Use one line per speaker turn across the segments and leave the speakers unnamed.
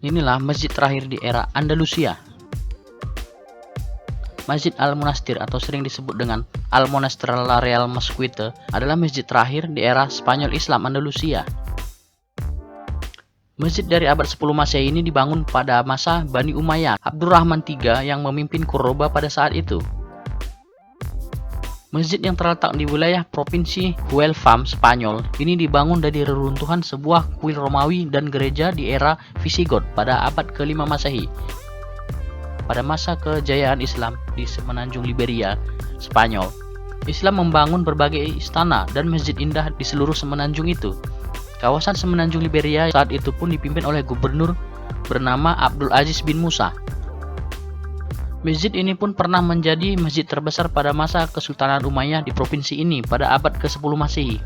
Inilah masjid terakhir di era Andalusia. Masjid Al-Monastir atau sering disebut dengan Al-Monastir La Real Mezquita adalah masjid terakhir di era Spanyol Islam Andalusia. Masjid dari abad 10 Masehi ini dibangun pada masa Bani Umayyah Abdurrahman III yang memimpin Cordoba pada saat itu. Masjid yang terletak di wilayah provinsi Huelva, Spanyol, ini dibangun dari reruntuhan sebuah kuil Romawi dan gereja di era Visigot pada abad ke-5 Masehi. Pada masa kejayaan Islam di semenanjung Liberia, Spanyol, Islam membangun berbagai istana dan masjid indah di seluruh semenanjung itu. Kawasan semenanjung Liberia saat itu pun dipimpin oleh gubernur bernama Abdul Aziz bin Musa. Masjid ini pun pernah menjadi masjid terbesar pada masa Kesultanan Umayyah di provinsi ini pada abad ke-10 Masehi.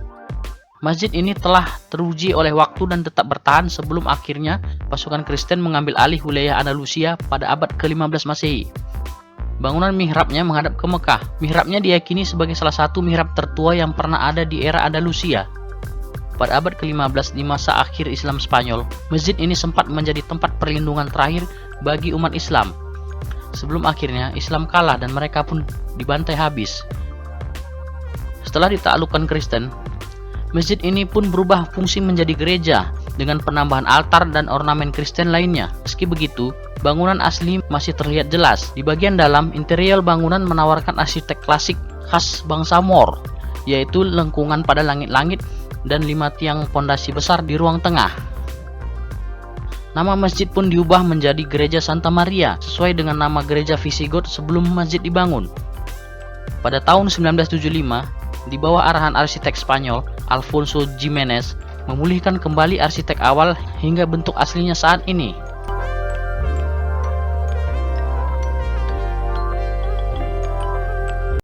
Masjid ini telah teruji oleh waktu dan tetap bertahan sebelum akhirnya pasukan Kristen mengambil alih wilayah Andalusia pada abad ke-15 Masehi. Bangunan mihrabnya menghadap ke Mekah. Mihrabnya diyakini sebagai salah satu mihrab tertua yang pernah ada di era Andalusia. Pada abad ke-15 di masa akhir Islam Spanyol, masjid ini sempat menjadi tempat perlindungan terakhir bagi umat Islam. Sebelum akhirnya Islam kalah dan mereka pun dibantai habis. Setelah ditaklukkan Kristen, masjid ini pun berubah fungsi menjadi gereja dengan penambahan altar dan ornamen Kristen lainnya. Meski begitu, bangunan asli masih terlihat jelas. Di bagian dalam, interior bangunan menawarkan arsitek klasik khas bangsa Moor, yaitu lengkungan pada langit-langit dan 5 tiang pondasi besar di ruang tengah. Nama masjid pun diubah menjadi Gereja Santa Maria sesuai dengan nama gereja Visigot sebelum masjid dibangun. Pada tahun 1975, di bawah arahan arsitek Spanyol Alfonso Jiménez, memulihkan kembali arsitek awal hingga bentuk aslinya saat ini.